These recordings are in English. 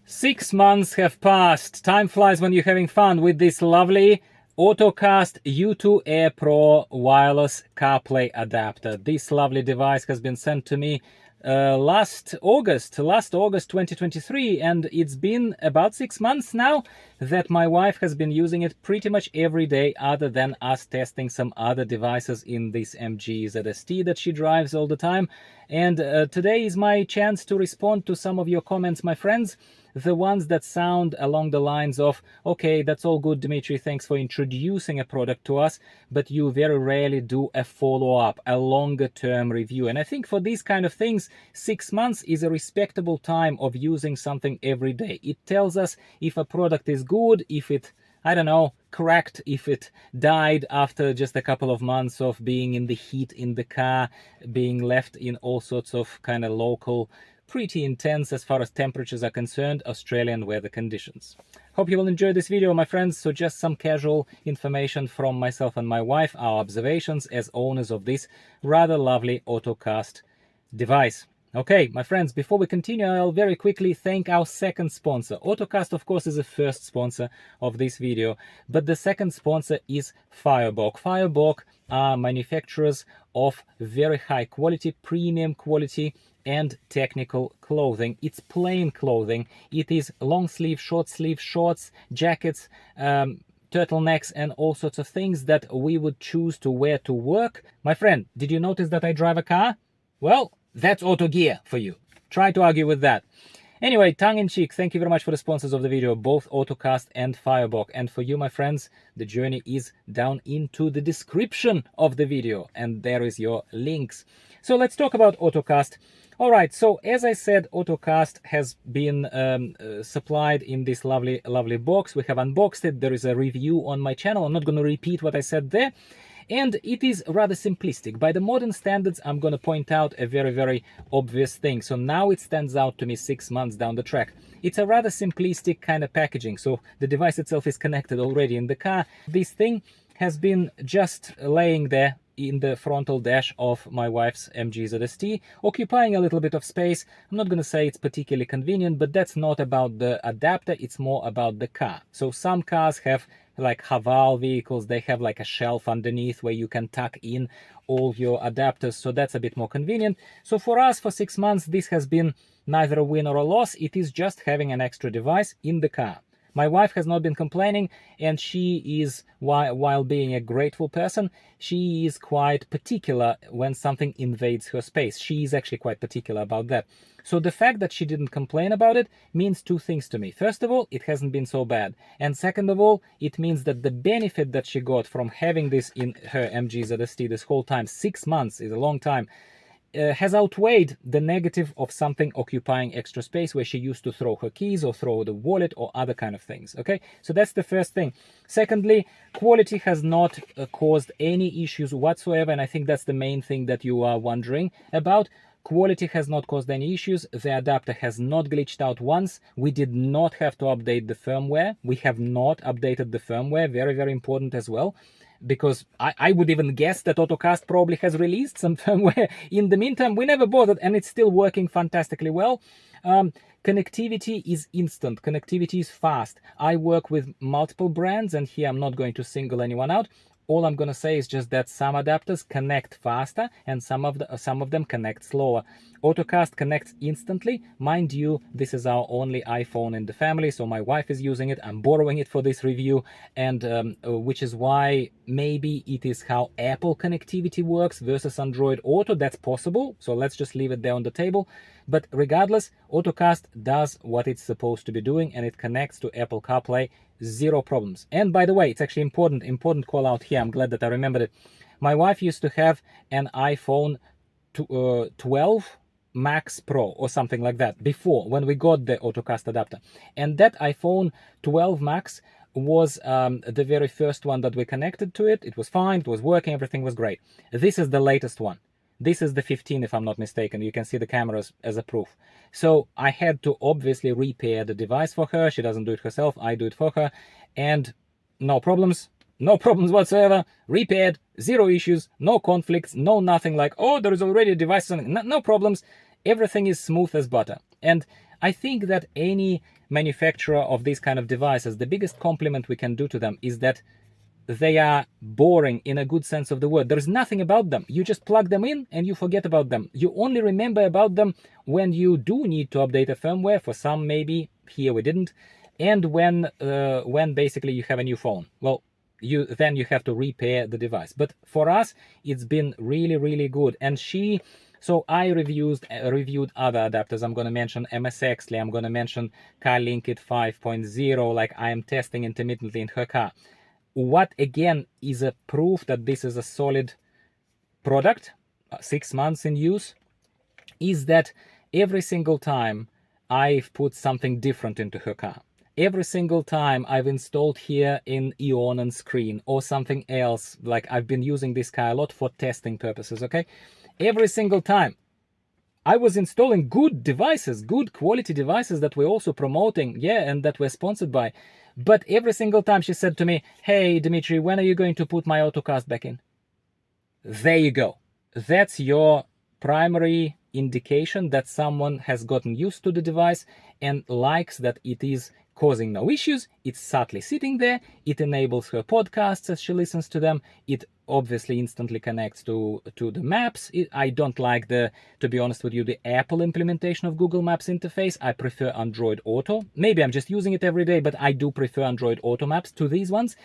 6 months have passed. Time flies when you're having fun with this lovely OTTOCAST U2AIR Pro wireless Carplay adapter. This lovely device has been sent to me last August 2023, and it's been about 6 months now that my wife has been using it pretty much every day, other than us testing some other devices in this MG ZST that she drives all the time. And today is my chance to respond to some of your comments, my friends. The ones that sound along the lines of, okay, that's all good, Dmitry, thanks for introducing a product to us, but you very rarely do a follow-up, a longer-term review. And I think for these kind of things, 6 months is a respectable time of using something every day. It tells us if a product is good, if it, I don't know, cracked, if it died after just a couple of months of being in the heat in the car, being left in all sorts of kind of local, pretty intense as far as temperatures are concerned, Australian weather conditions. Hope you will enjoy this video, my friends. So just some casual information from myself and my wife, our observations as owners of this rather lovely OTTOCAST device. Okay, my friends, before we continue, I'll very quickly thank our second sponsor. OTTOCAST, of course, is the first sponsor of this video, but the second sponsor is Firebok. Firebok are manufacturers of very high quality, premium quality, and technical clothing. It's plain clothing. It is long sleeve, short sleeve, shorts, jackets, turtlenecks, and all sorts of things that we would choose to wear to work. My friend, did you notice that I drive a car? Well, that's auto gear for you. Try to argue with that. Anyway, tongue-in-cheek, thank you very much for the sponsors of the video, both OTTOCAST and Firebok. And for you, my friends, the journey is down into the description of the video, and there is your links. So let's talk about OTTOCAST. All right, so as I said, OTTOCAST has been supplied in this lovely box. We have unboxed it. There is a review on my channel. I'm not going to repeat what I said there. And it is rather simplistic. By the modern standards, I'm going to point out a very obvious thing. So now it stands out to me 6 months down the track. It's a rather simplistic kind of packaging. So the device itself is connected already in the car. This thing has been just laying there in the frontal dash of my wife's MG ZST, occupying a little bit of space. I'm not going to say it's particularly convenient, but that's not about the adapter, it's more about the car. So some cars have, like Haval vehicles, they have like a shelf underneath where you can tuck in all your adapters, so that's a bit more convenient. So for us, for 6 months, this has been neither a win or a loss. It is just having an extra device in the car. My wife has not been complaining, and she is, while being a grateful person, she is quite particular when something invades her space. She is actually quite particular about that. So the fact that she didn't complain about it means two things to me. First of all, it hasn't been so bad. And second of all, it means that the benefit that she got from having this in her MG ZST this whole time, 6 months is a long time, has outweighed the negative of something occupying extra space where she used to throw her keys or throw the wallet or other kind of things. Okay, so that's the first thing. Secondly, quality has not caused any issues whatsoever, and I think that's the main thing that you are wondering about. Quality has not caused any issues. The adapter has not glitched out once. We did not have to update the firmware. We have not updated the firmware. Very important as well, because I would even guess that OTTOCAST probably has released some firmware in the meantime. We never bothered, and it's still working fantastically well. Connectivity is instant. Connectivity is fast. I work with multiple brands, and here I'm not going to single anyone out. All I'm going to say is just that some adapters connect faster and some of them connect slower. OTTOCAST connects instantly. Mind you, this is our only iPhone in the family, so my wife is using it. I'm borrowing it for this review, and which is why maybe it is how Apple connectivity works versus Android Auto. That's possible, so let's just leave it there on the table. But regardless, OTTOCAST does what it's supposed to be doing, and it connects to Apple CarPlay. Zero problems. And by the way, it's actually important call out here. I'm glad that I remembered it. My wife used to have an iPhone 12 Max Pro or something like that before, when we got the OTTOCAST adapter. And that iPhone 12 Max was the very first one that we connected to it. It was fine, it was working, everything was great. This is the latest one. This is the 15, if I'm not mistaken. You can see the cameras as a proof. So I had to obviously repair the device for her. She doesn't do it herself. I do it for her. And no problems. No problems whatsoever. Repaired. Zero issues. No conflicts. No nothing like, oh, there is already a device. No problems. Everything is smooth as butter. And I think that any manufacturer of these kind of devices, the biggest compliment we can do to them is that they are boring in a good sense of the word. There's nothing about them. You just plug them in and you forget about them. You only remember about them when you do need to update a firmware. For some, maybe. Here we didn't. And when basically you have a new phone. Well, then you have to repair the device. But for us, it's been really, really good. And so I reviewed other adapters. I'm going to mention MSXly. I'm going to mention CarLinkit 5.0, like I am testing intermittently in her car. What again is a proof that this is a solid product, 6 months in use, is that every single time I've put something different into her car. Every single time I've installed here in Ion and screen or something else, like I've been using this car a lot for testing purposes, okay? Every single time I was installing good devices, good quality devices that we're also promoting, yeah, and that we're sponsored by. But every single time she said to me, hey, Dimitri, when are you going to put my AutoCast back in? There you go. That's your primary indication that someone has gotten used to the device and likes that it is causing no issues. It's subtly sitting there. It enables her podcasts as she listens to them. It obviously instantly connects to the maps. I don't like to be honest with you, the Apple implementation of Google Maps interface. I prefer Android Auto. Maybe I'm just using it every day, but I do prefer Android Auto Maps to these ones.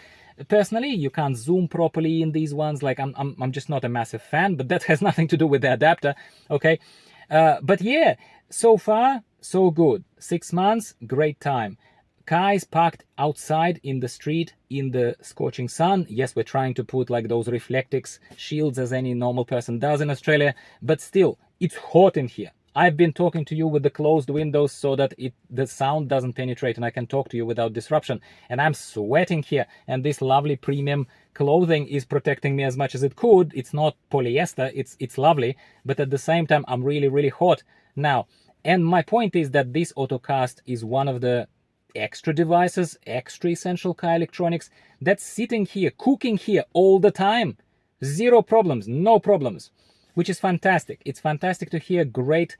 Personally, you can't zoom properly in these ones. Like I'm just not a massive fan, but that has nothing to do with the adapter. Okay. But yeah, so far, so good. 6 months, great time. Car is parked outside in the street in the scorching sun. Yes, we're trying to put like those Reflectix shields as any normal person does in Australia, but still, it's hot in here. I've been talking to you with the closed windows so that the sound doesn't penetrate and I can talk to you without disruption. And I'm sweating here, and this lovely premium clothing is protecting me as much as it could. It's not polyester, it's lovely, but at the same time, I'm really, really hot now. And my point is that this AutoCast is one of the extra devices, extra essential car electronics that's sitting here, cooking here all the time. Zero problems, no problems, which is fantastic. It's fantastic to hear great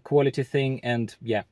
quality thing, and yeah.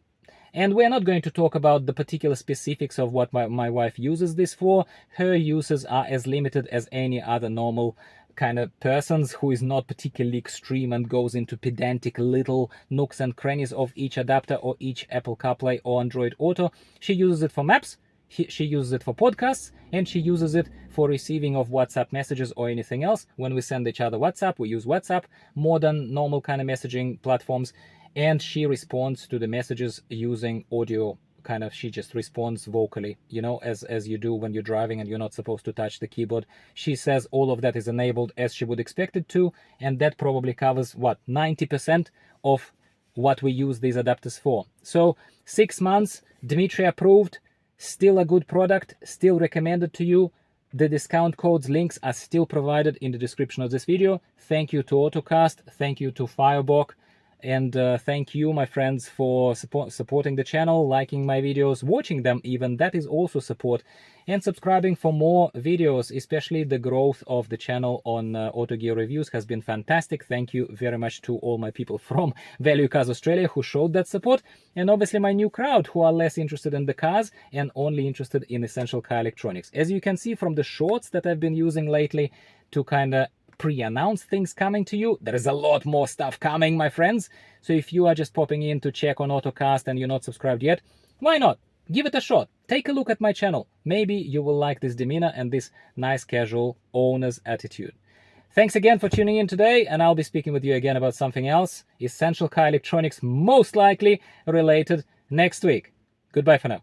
And we're not going to talk about the particular specifics of what my wife uses this for. Her uses are as limited as any other normal kind of persons who is not particularly extreme and goes into pedantic little nooks and crannies of each adapter or each Apple CarPlay or Android Auto. She uses it for maps, she uses it for podcasts, and she uses it for receiving of WhatsApp messages or anything else. When we send each other WhatsApp, we use WhatsApp more than normal kind of messaging platforms, and she responds to the messages using audio. Kind of, she just responds vocally, you know, as you do when you're driving and you're not supposed to touch the keyboard. She says all of that is enabled as she would expect it to, and that probably covers what, 90% of what we use these adapters for. So 6 months, Dimitri approved, still a good product, still recommended to you. The discount codes links are still provided in the description of this video. Thank you to AutoCast, thank you to Firebox. And thank you, my friends, for supporting the channel, liking my videos, watching them even. That is also support. And subscribing for more videos, especially the growth of the channel on Auto Gear Reviews has been fantastic. Thank you very much to all my people from Value Cars Australia who showed that support. And obviously my new crowd who are less interested in the cars and only interested in essential car electronics. As you can see from the shorts that I've been using lately to kind of pre-announce things coming to you, there is a lot more stuff coming, my friends. So if you are just popping in to check on AutoCast and you're not subscribed yet, why not? Give it a shot. Take a look at my channel. Maybe you will like this demeanor and this nice casual owner's attitude. Thanks again for tuning in today, and I'll be speaking with you again about something else, essential car electronics, most likely related, next week. Goodbye for now.